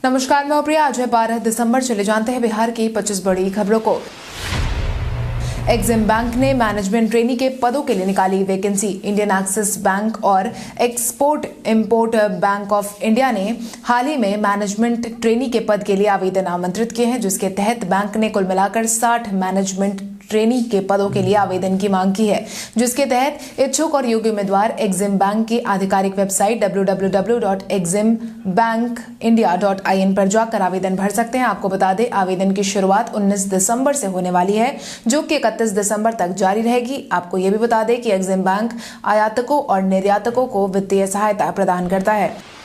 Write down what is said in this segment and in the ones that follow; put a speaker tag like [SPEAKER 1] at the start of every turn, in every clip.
[SPEAKER 1] नमस्कार, मैं प्रिया। आज है 12 दिसंबर। चले जानते हैं बिहार की 25 बड़ी खबरों को। एक्सिम बैंक ने मैनेजमेंट ट्रेनी के पदों के लिए निकाली वैकेंसी। इंडियन एक्सिस बैंक और export import bank of India ने हाल ही में मैनेजमेंट ट्रेनी के पद के लिए आवेदन आमंत्रित किए हैं, जिसके तहत बैंक ने कुल मिलाकर 60 मैनेजमेंट ट्रेनी के पदों के लिए आवेदन की मांग की है, जिसके तहत इच्छुक और योग्य उम्मीदवार एक्सिम बैंक की आधिकारिक वेबसाइट www.eximbankindia.in पर जाकर आवेदन भर सकते हैं। आपको बता दें, आवेदन की शुरुआत 19 दिसंबर से होने वाली है, जो कि 31 दिसंबर तक जारी रहेगी। आपको यह भी बता दें कि एक्सिम बैंक आयातकों और निर्यातकों को वित्तीय सहायता प्रदान करता है।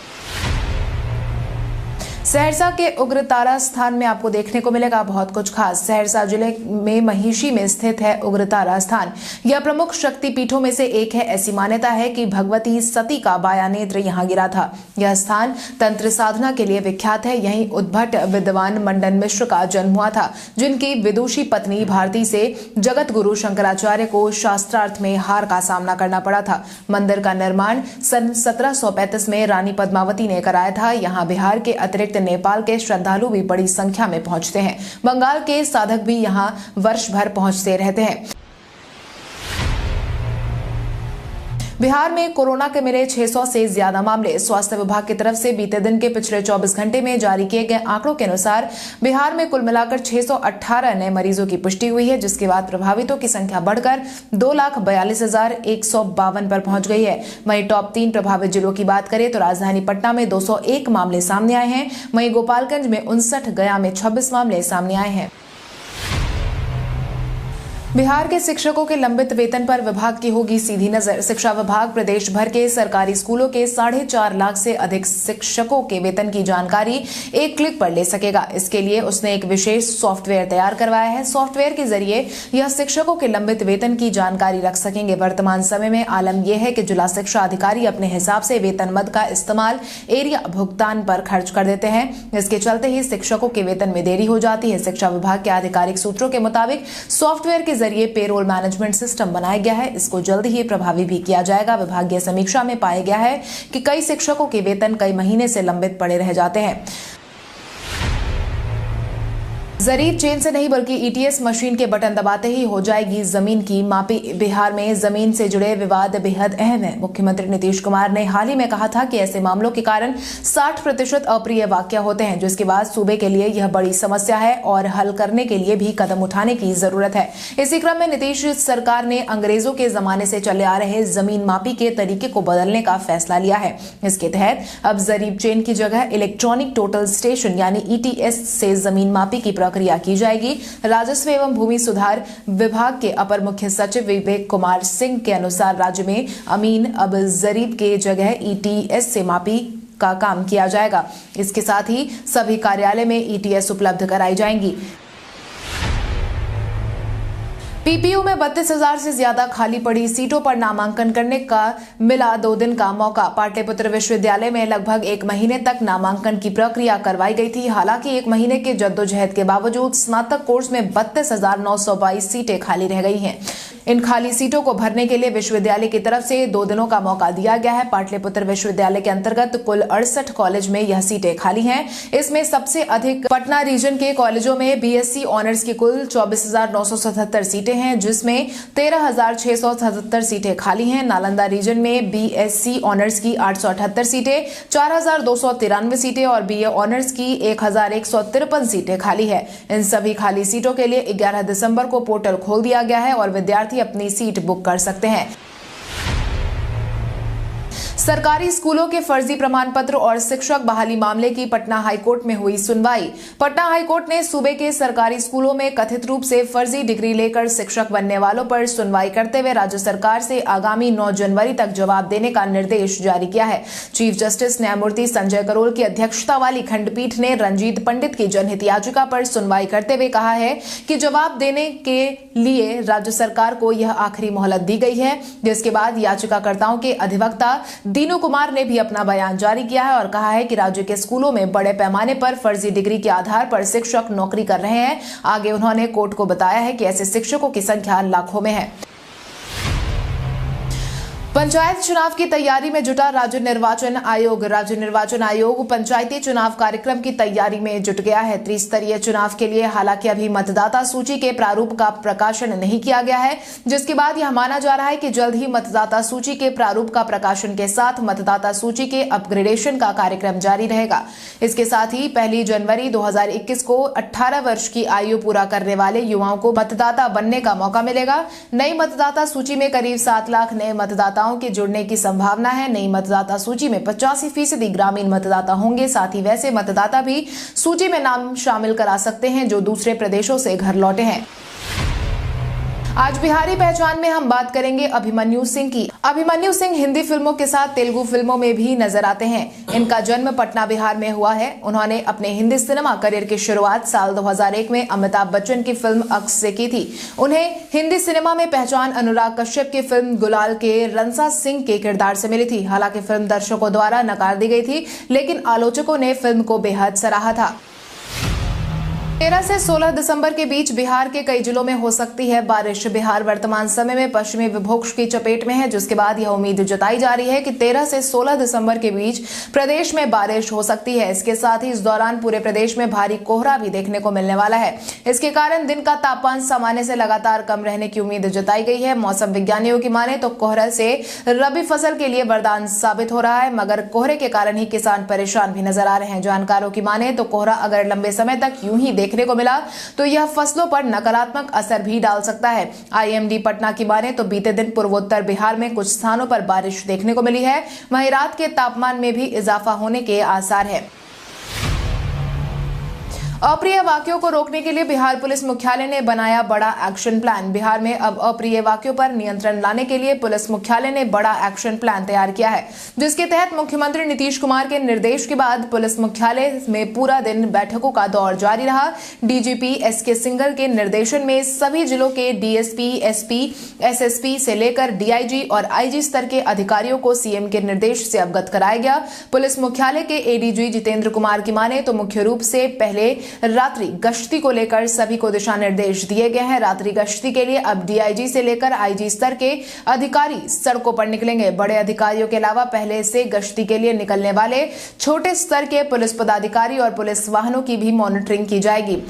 [SPEAKER 1] सहरसा के उग्रतारा स्थान में आपको देखने को मिलेगा बहुत कुछ खास। सहरसा जिले में महिषी में स्थित है उग्रतारा स्थान। यह प्रमुख शक्ति पीठों में से एक है। ऐसी मान्यता है कि भगवती सती का बाया नेत्र यहाँ गिरा था। यह स्थान तंत्र साधना के लिए विख्यात है। यहीं उद्भट विद्वान मंडन मिश्र का जन्म हुआ था, जिनकी विदुषी पत्नी भारती से जगत गुरु शंकराचार्य को शास्त्रार्थ में हार का सामना करना पड़ा था। मंदिर का निर्माण सन 1735 में रानी पद्मावती ने कराया था। यहाँ बिहार के अतिरिक्त नेपाल के श्रद्धालु भी बड़ी संख्या में पहुंचते हैं। बंगाल के साधक भी यहां वर्ष भर पहुंचते रहते हैं। बिहार में कोरोना के मिले 600 से ज्यादा मामले। स्वास्थ्य विभाग की तरफ से बीते दिन के पिछले 24 घंटे में जारी किए गए आंकड़ों के अनुसार बिहार में कुल मिलाकर 618 नए मरीजों की पुष्टि हुई है, जिसके बाद प्रभावितों की संख्या बढ़कर 2,42,152 पर पहुंच गई है। वहीं टॉप 3 प्रभावित जिलों की बात करें तो राजधानी पटना में 201 मामले सामने आए हैं। वहीं गोपालगंज में 59, गया में 26 मामले सामने आए हैं। बिहार के शिक्षकों के लंबित वेतन पर विभाग की होगी सीधी नजर। शिक्षा विभाग प्रदेश भर के सरकारी स्कूलों के 4.5 लाख से अधिक शिक्षकों के वेतन की जानकारी एक क्लिक पर ले सकेगा। इसके लिए उसने एक विशेष सॉफ्टवेयर तैयार करवाया है। सॉफ्टवेयर के जरिए यह शिक्षकों के लंबित वेतन की जानकारी रख सकेंगे। वर्तमान समय में आलम यह है कि जिला शिक्षा अधिकारी अपने हिसाब से वेतन मद का इस्तेमाल एरिया भुगतान पर खर्च कर देते हैं। इसके चलते ही शिक्षकों के वेतन में देरी हो जाती है। शिक्षा विभाग के आधिकारिक सूत्रों के मुताबिक सॉफ्टवेयर के जरिए पेरोल मैनेजमेंट सिस्टम बनाया गया है। इसको जल्द ही प्रभावी भी किया जाएगा। विभागीय समीक्षा में पाया गया है कि कई शिक्षकों के वेतन कई महीने से लंबित पड़े रह जाते हैं। जरीब चेन से नहीं बल्कि ईटीएस मशीन के बटन दबाते ही हो जाएगी जमीन की मापी। बिहार में जमीन से जुड़े विवाद बेहद अहम है। मुख्यमंत्री नीतीश कुमार ने हाल ही में कहा था कि ऐसे मामलों के कारण 60% अप्रिय वाकया होते हैं, जिसके बाद सूबे के लिए यह बड़ी समस्या है और हल करने के लिए भी कदम उठाने की जरूरत है। इसी क्रम में नीतीश सरकार ने अंग्रेजों के जमाने से चले आ रहे जमीन मापी के तरीके को बदलने का फैसला लिया है। इसके तहत अब जरीब चेन की जगह इलेक्ट्रॉनिक टोटल स्टेशन यानी ईटीएस से जमीन मापी की प्रक्रिया की जाएगी। राजस्व एवं भूमि सुधार विभाग के अपर मुख्य सचिव विवेक कुमार सिंह के अनुसार राज्य में अमीन अब जरीब के जगह ईटीएस से मापी का काम किया जाएगा। इसके साथ ही सभी कार्यालय में ईटीएस उपलब्ध कराई जाएंगी। पीपीयू में 32,000 से ज्यादा खाली पड़ी सीटों पर नामांकन करने का मिला 2 दिन का मौका। पाटलिपुत्र विश्वविद्यालय में लगभग 1 महीने तक नामांकन की प्रक्रिया करवाई गई थी। हालांकि 1 महीने के जद्दोजहद के बावजूद स्नातक कोर्स में 32,922 सीटें खाली रह गई हैं। इन खाली सीटों को भरने के लिए विश्वविद्यालय की तरफ से 2 दिनों का मौका दिया गया है। पाटलिपुत्र विश्वविद्यालय के अंतर्गत कुल 68 कॉलेज में यह सीटें खाली हैं। इसमें सबसे अधिक पटना रीजन के कॉलेजों में बीएससी ऑनर्स की कुल 24,977 सीटें हैं, जिसमें 13,677 सीटें खाली हैं। नालंदा रीजन में बीएससी ऑनर्स की 878 सीटें, 4,293 सीटें और बीए ऑनर्स की 1,153 सीटें खाली है। इन सभी खाली सीटों के लिए 11 दिसंबर को पोर्टल खोल दिया गया है और विद्यार्थी अपनी सीट बुक कर सकते हैं। सरकारी स्कूलों के फर्जी प्रमाण पत्र और शिक्षक बहाली मामले की पटना हाईकोर्ट में हुई सुनवाई। पटना हाईकोर्ट ने सूबे के सरकारी स्कूलों में कथित रूप से फर्जी डिग्री लेकर शिक्षक बनने वालों पर सुनवाई करते हुए राज्य सरकार से आगामी 9 जनवरी तक जवाब देने का निर्देश जारी किया है। चीफ जस्टिस न्यायमूर्ति संजय करोल की अध्यक्षता वाली खंडपीठ ने रंजीत पंडित की जनहित याचिका पर सुनवाई करते हुए कहा है कि जवाब देने के लिए राज्य सरकार को यह आखिरी मोहलत दी गई है, जिसके बाद याचिकाकर्ताओं के अधिवक्ता दीनू कुमार ने भी अपना बयान जारी किया है और कहा है कि राज्य के स्कूलों में बड़े पैमाने पर फर्जी डिग्री के आधार पर शिक्षक नौकरी कर रहे हैं। आगे उन्होंने कोर्ट को बताया है कि ऐसे शिक्षकों की संख्या लाखों में है। पंचायत चुनाव की तैयारी में जुटा राज्य निर्वाचन आयोग। राज्य निर्वाचन आयोग पंचायती चुनाव कार्यक्रम की तैयारी में जुट गया है। त्रिस्तरीय चुनाव के लिए हालांकि अभी मतदाता सूची के प्रारूप का प्रकाशन नहीं किया गया है, जिसके बाद यह माना जा रहा है कि जल्द ही मतदाता सूची के प्रारूप का प्रकाशन के साथ मतदाता सूची के अपग्रेडेशन का कार्यक्रम जारी रहेगा। इसके साथ ही 1 जनवरी 2021 को 18 वर्ष की आयु पूरा करने वाले युवाओं को मतदाता बनने का मौका मिलेगा। नई मतदाता सूची में करीब 7 लाख नए मतदाताओं के जुड़ने की संभावना है। नई मतदाता सूची में 85% ग्रामीण मतदाता होंगे। साथ ही वैसे मतदाता भी सूची में नाम शामिल करा सकते हैं जो दूसरे प्रदेशों से घर लौटे हैं। आज बिहारी पहचान में हम बात करेंगे अभिमन्यु सिंह की। अभिमन्यु सिंह हिंदी फिल्मों के साथ तेलुगु फिल्मों में भी नजर आते हैं। इनका जन्म पटना बिहार में हुआ है। उन्होंने अपने हिंदी सिनेमा करियर की शुरुआत साल 2001 में अमिताभ बच्चन की फिल्म अक्स से की थी। उन्हें हिंदी सिनेमा में पहचान अनुराग कश्यप की फिल्म गुलाल के रंसा सिंह के किरदार से मिली थी। हालांकि फिल्म दर्शकों द्वारा नकार दी गई थी, लेकिन आलोचकों ने फिल्म को बेहद सराहा था। 13 से 16 दिसंबर के बीच बिहार के कई जिलों में हो सकती है बारिश। बिहार वर्तमान समय में पश्चिमी विक्षोभ की चपेट में है, जिसके बाद यह उम्मीद जताई जा रही है कि 13 से 16 दिसंबर के बीच प्रदेश में बारिश हो सकती है। इसके साथ ही इस दौरान पूरे प्रदेश में भारी कोहरा भी देखने को मिलने वाला है। इसके कारण दिन का तापमान सामान्य से लगातार कम रहने की उम्मीद जताई गई है। मौसम विज्ञानियों की माने तो कोहरा से रबी फसल के लिए वरदान साबित हो रहा है, मगर कोहरे के कारण ही किसान परेशान भी नजर आ रहे हैं। जानकारों की माने तो कोहरा अगर लंबे समय तक यूं ही देखने को मिला तो यह फसलों पर नकारात्मक असर भी डाल सकता है। आईएमडी पटना की माने तो बीते दिन पूर्वोत्तर बिहार में कुछ स्थानों पर बारिश देखने को मिली है। वहीं रात के तापमान में भी इजाफा होने के आसार है। अप्रिय वाक्यों को रोकने के लिए बिहार पुलिस मुख्यालय ने बनाया बड़ा एक्शन प्लान। बिहार में अब अप्रिय वाक्यों पर नियंत्रण लाने के लिए पुलिस मुख्यालय ने बड़ा एक्शन प्लान तैयार किया है, जिसके तहत मुख्यमंत्री नीतीश कुमार के निर्देश के बाद पुलिस मुख्यालय में पूरा दिन बैठकों का दौर जारी रहा। डीजीपी एसके सिंघल के निर्देशन में सभी जिलों के डीएसपी, एसपी, एसएसपी से लेकर डीआईजी और आईजी स्तर के अधिकारियों को सीएम के निर्देश से अवगत कराया गया। पुलिस मुख्यालय के एडीजी जितेंद्र कुमार की माने तो मुख्य रूप से पहले रात्रि गश्ती को लेकर सभी को दिशा निर्देश दिए गए हैं। रात्रि गश्ती के लिए अब डीआईजी से लेकर आईजी स्तर के अधिकारी सड़कों पर निकलेंगे। बड़े अधिकारियों के अलावा पहले से गश्ती के लिए निकलने वाले छोटे स्तर के पुलिस पदाधिकारी और पुलिस वाहनों की भी मॉनिटरिंग की जाएगी।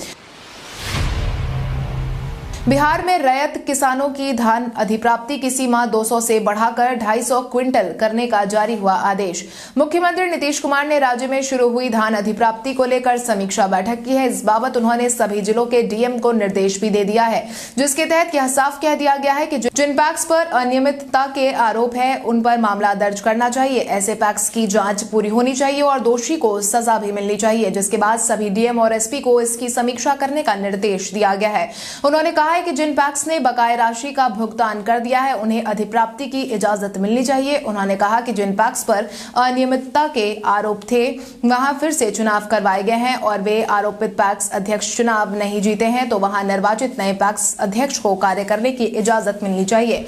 [SPEAKER 1] बिहार में रैयत किसानों की धान अधिप्राप्ति की सीमा 200 से बढ़ाकर 250 क्विंटल करने का जारी हुआ आदेश। मुख्यमंत्री नीतीश कुमार ने राज्य में शुरू हुई धान अधिप्राप्ति को लेकर समीक्षा बैठक की है। इस बाबत उन्होंने सभी जिलों के डीएम को निर्देश भी दे दिया है, जिसके तहत यह साफ कह दिया गया है कि जिन पैक्स पर अनियमितता के आरोप है उन पर मामला दर्ज करना चाहिए। ऐसे पैक्स की जांच पूरी होनी चाहिए और दोषी को सजा भी मिलनी चाहिए, जिसके बाद सभी डीएम और एसपी को इसकी समीक्षा करने का निर्देश दिया गया है। उन्होंने कहा कि जिन पैक्स ने बकाया राशि का भुगतान कर दिया है उन्हें अधिप्राप्ति की इजाजत मिलनी चाहिए। उन्होंने कहा कि जिन पैक्स पर अनियमितता के आरोप थे वहां फिर से चुनाव करवाए गए हैं और वे आरोपित पैक्स अध्यक्ष चुनाव नहीं जीते हैं तो वहां निर्वाचित नए पैक्स अध्यक्ष को कार्य करने की इजाजत मिलनी चाहिए।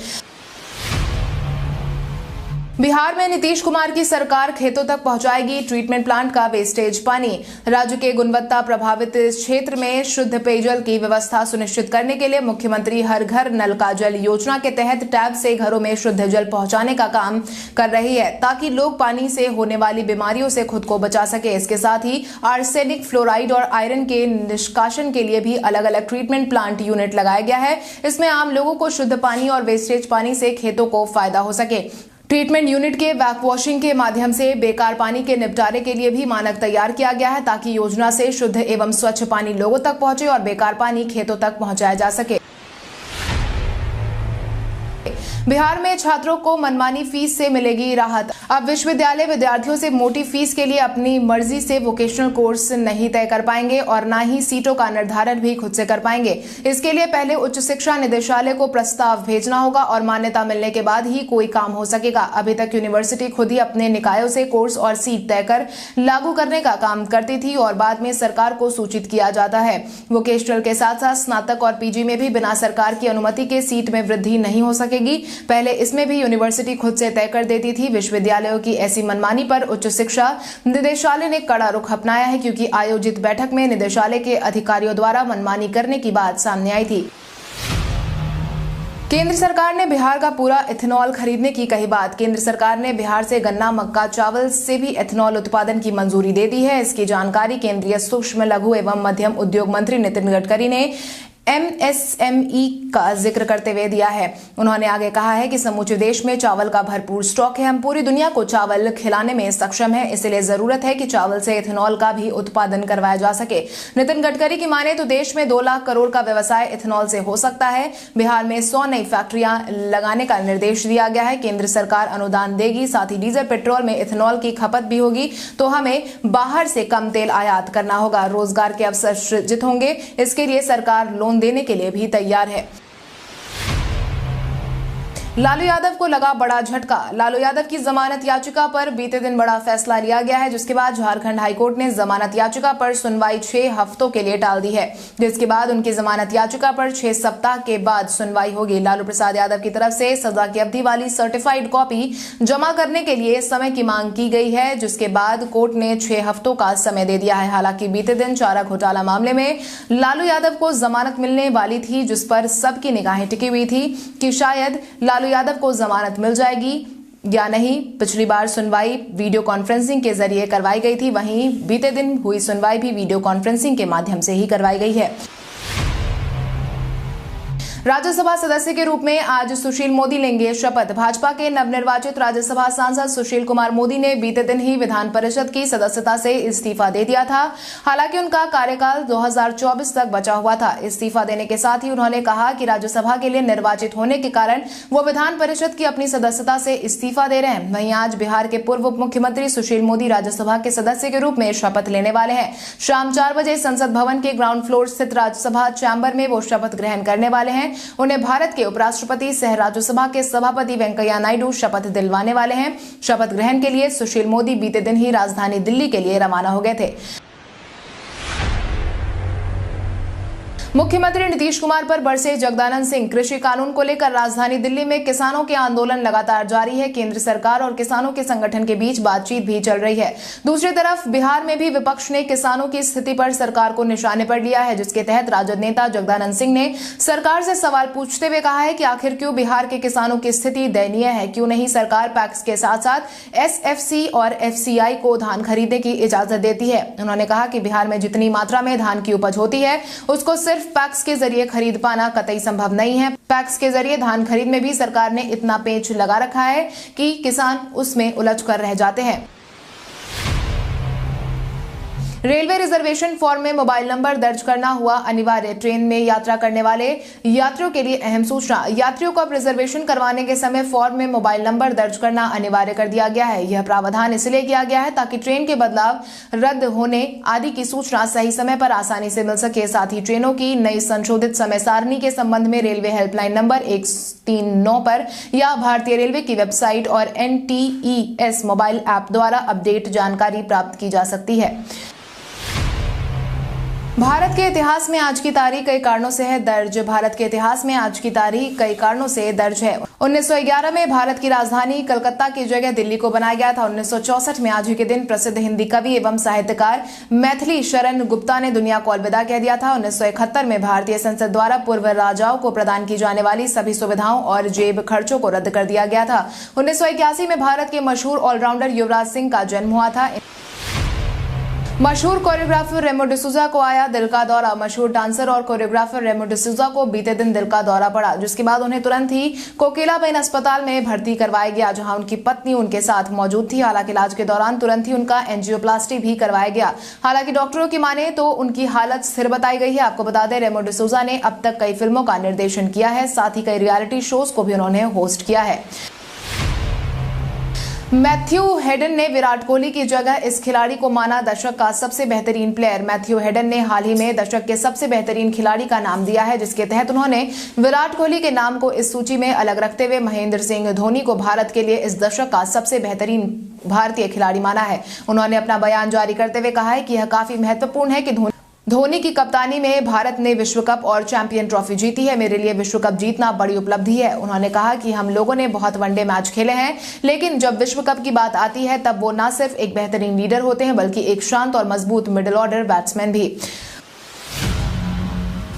[SPEAKER 1] बिहार में नीतीश कुमार की सरकार खेतों तक पहुंचाएगी ट्रीटमेंट प्लांट का वेस्टेज पानी। राज्य के गुणवत्ता प्रभावित क्षेत्र में शुद्ध पेयजल की व्यवस्था सुनिश्चित करने के लिए मुख्यमंत्री हर घर नल का जल योजना के तहत टैब से घरों में शुद्ध जल पहुंचाने का काम कर रही है, ताकि लोग पानी से होने वाली बीमारियों से खुद को बचा सके। इसके साथ ही आर्सेनिक, फ्लोराइड और आयरन के निष्कासन के लिए भी अलग अलग ट्रीटमेंट प्लांट यूनिट लगाया गया है। इसमें आम लोगों को शुद्ध पानी और वेस्टेज पानी से खेतों को फायदा हो सके। ट्रीटमेंट यूनिट के बैक वॉशिंग के माध्यम से बेकार पानी के निपटारे के लिए भी मानक तैयार किया गया है, ताकि योजना से शुद्ध एवं स्वच्छ पानी लोगों तक पहुंचे और बेकार पानी खेतों तक पहुंचाया जा सके। बिहार में छात्रों को मनमानी फीस से मिलेगी राहत। अब विश्वविद्यालय विद्यार्थियों से मोटी फीस के लिए अपनी मर्जी से वोकेशनल कोर्स नहीं तय कर पाएंगे और न ही सीटों का निर्धारण भी खुद से कर पाएंगे। इसके लिए पहले उच्च शिक्षा निदेशालय को प्रस्ताव भेजना होगा और मान्यता मिलने के बाद ही कोई काम हो सकेगा। अभी तक यूनिवर्सिटी खुद ही अपने निकायों से कोर्स और सीट तय कर लागू करने का काम करती थी और बाद में सरकार को सूचित किया जाता है। वोकेशनल के साथ साथ स्नातक और पीजी में भी बिना सरकार की अनुमति के सीट में वृद्धि नहीं हो सकेगी। पहले इसमें भी यूनिवर्सिटी खुद से तय कर देती थी। विश्वविद्यालयों की ऐसी मनमानी पर उच्च शिक्षा निदेशालय ने कड़ा रुख अपनाया है, क्योंकि आयोजित बैठक में निदेशालय के अधिकारियों द्वारा मनमानी करने की बात सामने आई थी। केंद्र सरकार ने बिहार का पूरा इथेनॉल खरीदने की कही बात। केंद्र सरकार ने बिहार से गन्ना, मक्का, चावल से भी इथेनॉल उत्पादन की मंजूरी दे दी है। इसकी जानकारी केंद्रीय सूक्ष्म, लघु एवं मध्यम उद्योग मंत्री नितिन गडकरी ने MSME का जिक्र करते हुए दिया है। उन्होंने आगे कहा है कि समूचे देश में चावल का भरपूर स्टॉक है। हम पूरी दुनिया को चावल खिलाने में सक्षम है, इसलिए जरूरत है कि चावल से इथेनॉल का भी उत्पादन करवाया जा सके। नितिन गडकरी की माने तो देश में 2 लाख करोड़ का व्यवसाय इथेनॉल से हो सकता है। बिहार में 100 नई फैक्ट्रियां लगाने का निर्देश दिया गया है। केंद्र सरकार अनुदान देगी, साथ ही डीजल, पेट्रोल में इथेनॉल की खपत भी होगी, तो हमें बाहर से कम तेल आयात करना होगा। रोजगार के अवसर सृजित होंगे, इसके लिए सरकार लोन देने के लिए भी तैयार है। लालू यादव को लगा बड़ा झटका। लालू यादव की जमानत याचिका पर बीते दिन बड़ा फैसला लिया गया है, जिसके बाद झारखंड हाईकोर्ट ने जमानत याचिका पर सुनवाई 6 हफ्तों के लिए टाल दी है, जिसके बाद उनकी जमानत याचिका पर 6 सप्ताह के बाद सुनवाई होगी। लालू प्रसाद यादव की तरफ से सजा की अवधि वाली सर्टिफाइड कॉपी जमा करने के लिए समय की मांग की गई है, जिसके बाद कोर्ट ने 6 हफ्तों का समय दे दिया है। हालांकि बीते दिन चारा घोटाला मामले में लालू यादव को जमानत मिलने वाली थी, जिस पर सबकी निगाहें टिकी हुई थी कि शायद लालू यादव को जमानत मिल जाएगी या नहीं। पिछली बार सुनवाई वीडियो कॉन्फ्रेंसिंग के जरिए करवाई गई थी, वहीं बीते दिन हुई सुनवाई भी वीडियो कॉन्फ्रेंसिंग के माध्यम से ही करवाई गई है। राज्यसभा सदस्य के रूप में आज सुशील मोदी लेंगे शपथ। भाजपा के नवनिर्वाचित राज्यसभा सांसद सुशील कुमार मोदी ने बीते दिन ही विधान परिषद की सदस्यता से इस्तीफा दे दिया था। हालांकि उनका कार्यकाल 2024 तक बचा हुआ था। इस्तीफा देने के साथ ही उन्होंने कहा कि राज्यसभा के लिए निर्वाचित होने के कारण वो विधान परिषद की अपनी सदस्यता से इस्तीफा दे रहे हैं। वहीं आज बिहार के पूर्व उप मुख्यमंत्री सुशील मोदी राज्यसभा के सदस्य के रूप में शपथ लेने वाले हैं। शाम 4 बजे संसद भवन के ग्राउंड फ्लोर स्थित राज्यसभा चैम्बर में वो शपथ ग्रहण करने वाले हैं। उन्हें भारत के उपराष्ट्रपति सह राज्यसभा के सभापति वेंकैया नायडू शपथ दिलवाने वाले हैं। शपथ ग्रहण के लिए सुशील मोदी बीते दिन ही राजधानी दिल्ली के लिए रवाना हो गए थे। मुख्यमंत्री नीतीश कुमार पर बरसे जगदानंद सिंह। कृषि कानून को लेकर राजधानी दिल्ली में किसानों के आंदोलन लगातार जारी है। केंद्र सरकार और किसानों के संगठन के बीच बातचीत भी चल रही है। दूसरी तरफ बिहार में भी विपक्ष ने किसानों की स्थिति पर सरकार को निशाने पर लिया है, जिसके तहत राजद नेता जगदानंद सिंह ने सरकार से सवाल पूछते हुए कहा है कि आखिर क्यों बिहार के किसानों की स्थिति दयनीय है, क्यों नहीं सरकार पैक्स के साथ साथ SFC और FCI को धान खरीदने की इजाजत देती है। उन्होंने कहा कि बिहार में जितनी मात्रा में धान की उपज होती है, उसको सिर्फ पैक्स के जरिए खरीद पाना कतई संभव नहीं है। पैक्स के जरिए धान खरीद में भी सरकार ने इतना पेंच लगा रखा है कि किसान उसमें उलझ कर रह जाते हैं। रेलवे रिजर्वेशन फॉर्म में मोबाइल नंबर दर्ज करना हुआ अनिवार्य। ट्रेन में यात्रा करने वाले यात्रियों के लिए अहम सूचना। यात्रियों को अब रिजर्वेशन करवाने के समय फॉर्म में मोबाइल नंबर दर्ज करना अनिवार्य कर दिया गया है। यह प्रावधान इसलिए किया गया है ताकि ट्रेन के बदलाव, रद्द होने आदि की सूचना सही समय पर आसानी से मिल सके। साथ ही ट्रेनों की नई संशोधित समय सारणी के संबंध में रेलवे हेल्पलाइन नंबर 139 पर या भारतीय रेलवे की वेबसाइट और NTES मोबाइल ऐप द्वारा अपडेट जानकारी प्राप्त की जा सकती है। भारत के इतिहास में आज की तारीख कई कारणों से है दर्ज। भारत के इतिहास में आज की तारीख कई कारणों से दर्ज है। 1911 में भारत की राजधानी कलकत्ता की जगह दिल्ली को बनाया गया था। 1964 में आज ही के दिन प्रसिद्ध हिंदी कवि एवं साहित्यकार मैथिली शरण गुप्ता ने दुनिया को अलविदा कह दिया था। 1971 में भारतीय संसद द्वारा पूर्व राजाओं को प्रदान की जाने वाली सभी सुविधाओं और जेब खर्चों को रद्द कर दिया गया था। 1981 में भारत के मशहूर ऑलराउंडर युवराज सिंह का जन्म हुआ था। मशहूर कोरियोग्राफर रेमो डिसूजा को आया दिल का दौरा। मशहूर डांसर और कोरियोग्राफर रेमो डिसूजा को बीते दिन दिल का दौरा पड़ा, जिसके बाद उन्हें तुरंत ही कोकिलाबेन अस्पताल में भर्ती करवाया गया, जहां उनकी पत्नी उनके साथ मौजूद थी। हालांकि इलाज के दौरान तुरंत ही उनका एंजियोप्लास्टी भी करवाया गया। हालांकि डॉक्टरों की माने तो उनकी हालत स्थिर बताई गई है। आपको बता दें, रेमो डिसूजा ने अब तक कई फिल्मों का निर्देशन किया है, साथ ही कई रियलिटी शोज को भी उन्होंने होस्ट किया है। मैथ्यू हेडन ने विराट कोहली की जगह इस खिलाड़ी को माना दशक का सबसे बेहतरीन प्लेयर। मैथ्यू हेडन ने हाल ही में दशक के सबसे बेहतरीन खिलाड़ी का नाम दिया है, जिसके तहत उन्होंने विराट कोहली के नाम को इस सूची में अलग रखते हुए महेंद्र सिंह धोनी को भारत के लिए इस दशक का सबसे बेहतरीन भारतीय खिलाड़ी माना है। उन्होंने अपना बयान जारी करते हुए कहा है कि यह काफी महत्वपूर्ण है कि धोनी की कप्तानी में भारत ने विश्व कप और चैंपियन ट्रॉफी जीती है। मेरे लिए विश्व कप जीतना बड़ी उपलब्धि है। उन्होंने कहा कि हम लोगों ने बहुत वनडे मैच खेले हैं, लेकिन जब विश्व कप की बात आती है तब वो न सिर्फ एक बेहतरीन लीडर होते हैं, बल्कि एक शांत और मजबूत मिडिल ऑर्डर बैट्समैन भी।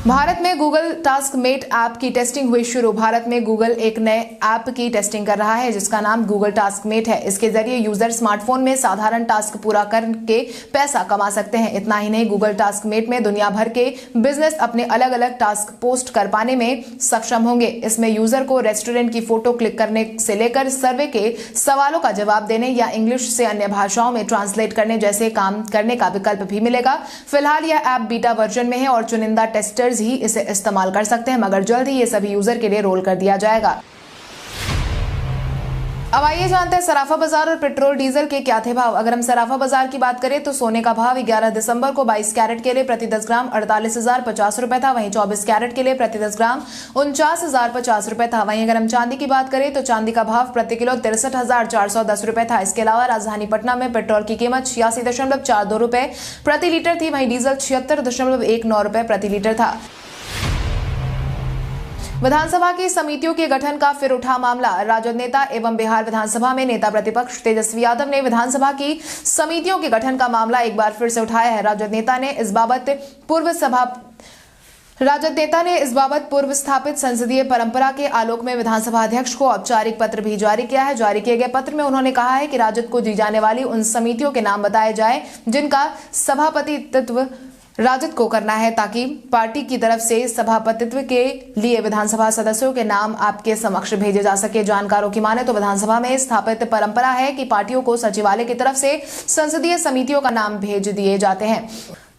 [SPEAKER 1] भारत में गूगल टास्क मेट ऐप की टेस्टिंग हुई शुरू। भारत में गूगल एक नए ऐप की टेस्टिंग कर रहा है जिसका नाम गूगल टास्क मेट है। इसके जरिए यूजर स्मार्टफोन में साधारण टास्क पूरा करके पैसा कमा सकते हैं। इतना ही नहीं, गूगल टास्क मेट में दुनिया भर के बिजनेस अपने अलग अलग टास्क पोस्ट कर पाने में सक्षम होंगे। इसमें यूजर को रेस्टोरेंट की फोटो क्लिक करने से लेकर सर्वे के सवालों का जवाब देने या इंग्लिश से अन्य भाषाओं में ट्रांसलेट करने जैसे काम करने का विकल्प भी मिलेगा। फिलहाल यह ऐप बीटा वर्जन में है और चुनिंदा टेस्टर्स ही इसे इस्तेमाल कर सकते हैं, मगर जल्द ही ये सभी यूजर के लिए रोल कर दिया जाएगा। अब आइए जानते हैं सराफा बाजार और पेट्रोल डीजल के क्या थे भाव। अगर हम सराफा बाजार की बात करें तो सोने का भाव 11 दिसंबर को 22 कैरेट के लिए प्रति 10 ग्राम 48,050 रुपए था। वहीं 24 कैरेट के लिए प्रति 10 ग्राम 49,050 रुपए था। वहीं अगर हम चांदी की बात करें तो चांदी का भाव प्रति किलो 63,410 रुपए था। इसके अलावा राजधानी पटना में पेट्रोल की कीमत 86.42 रुपए प्रति लीटर थी। वहीं डीजल 76.19 रुपए प्रति लीटर था। विधानसभा की समितियों के गठन का फिर उठा मामला। राजद नेता एवं बिहार विधानसभा में नेता प्रतिपक्ष तेजस्वी यादव ने विधानसभा की समितियों के गठन का मामला एक बार फिर से उठाया है। राजद नेता ने इस बाबत पूर्व स्थापित संसदीय परंपरा के आलोक में विधानसभा अध्यक्ष को औपचारिक पत्र भी जारी किया है। जारी किए गए पत्र में उन्होंने कहा है कि राजद को दी जाने वाली उन समितियों के नाम बताए जाए जिनका सभापतित्व राजद को करना है, ताकि पार्टी की तरफ से सभापतित्व के लिए विधानसभा सदस्यों के नाम आपके समक्ष भेजे जा सके। जानकारों की माने तो विधानसभा में स्थापित परंपरा है कि पार्टियों को सचिवालय की तरफ से संसदीय समितियों का नाम भेज दिए जाते हैं।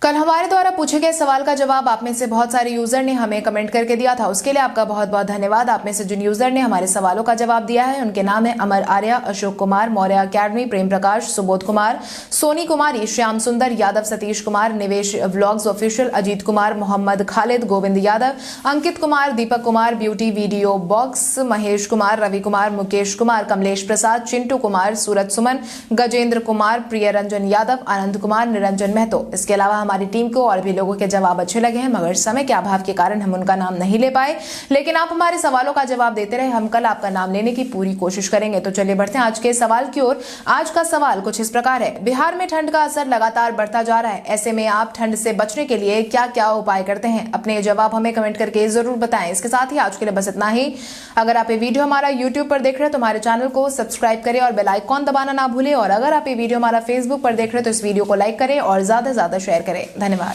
[SPEAKER 1] कल हमारे द्वारा पूछे गए सवाल का जवाब आप में से बहुत सारे यूजर ने हमें कमेंट करके दिया था, उसके लिए आपका बहुत बहुत धन्यवाद। आप में से जिन यूजर ने हमारे सवालों का जवाब दिया है उनके नाम है Amar Arya, Ashok Kumar, Maurya academy, Prem Prakash, Subodh Kumar, Soni Kumari, Shyam Sundar Yadav, Satish Kumar, Nivesh vlogs official, Ajit Kumar, Mohammad Khalid, Govind Yadav, Ankit Kumar, Deepak Kumar, beauty video box, Mahesh Kumar, Ravi Kumar, Mukesh Kumar, Kamlesh Prasad, Chintu Kumar, Suraj Suman, Gajendra Kumar, Priya Ranjan Yadav, Anand Kumar, Niranjan Mahato. इसके अलावा हमारी टीम को और भी लोगों के जवाब अच्छे लगे हैं, मगर समय के अभाव के कारण हम उनका नाम नहीं ले पाए। लेकिन आप हमारे सवालों का जवाब देते रहे, हम कल आपका नाम लेने की पूरी कोशिश करेंगे। तो चलिए बढ़ते हैं आज के सवाल की ओर। आज का सवाल कुछ इस प्रकार है। बिहार में ठंड का असर लगातार बढ़ता जा रहा है, ऐसे में आप ठंड से बचने के लिए क्या क्या उपाय करते हैं? अपने जवाब हमें कमेंट करके जरूर बताएं। इसके साथ ही आज के लिए बस इतना ही। अगर आप ये वीडियो हमारा यूट्यूब पर देख रहे हैं तो हमारे चैनल को सब्सक्राइब करें और बेल आइकॉन दबाना ना भूलें। और अगर आप ये वीडियो हमारा फेसबुक पर देख रहे हैं तो इस वीडियो को लाइक करें और ज्यादा से ज्यादा शेयर करें। धन्यवाद।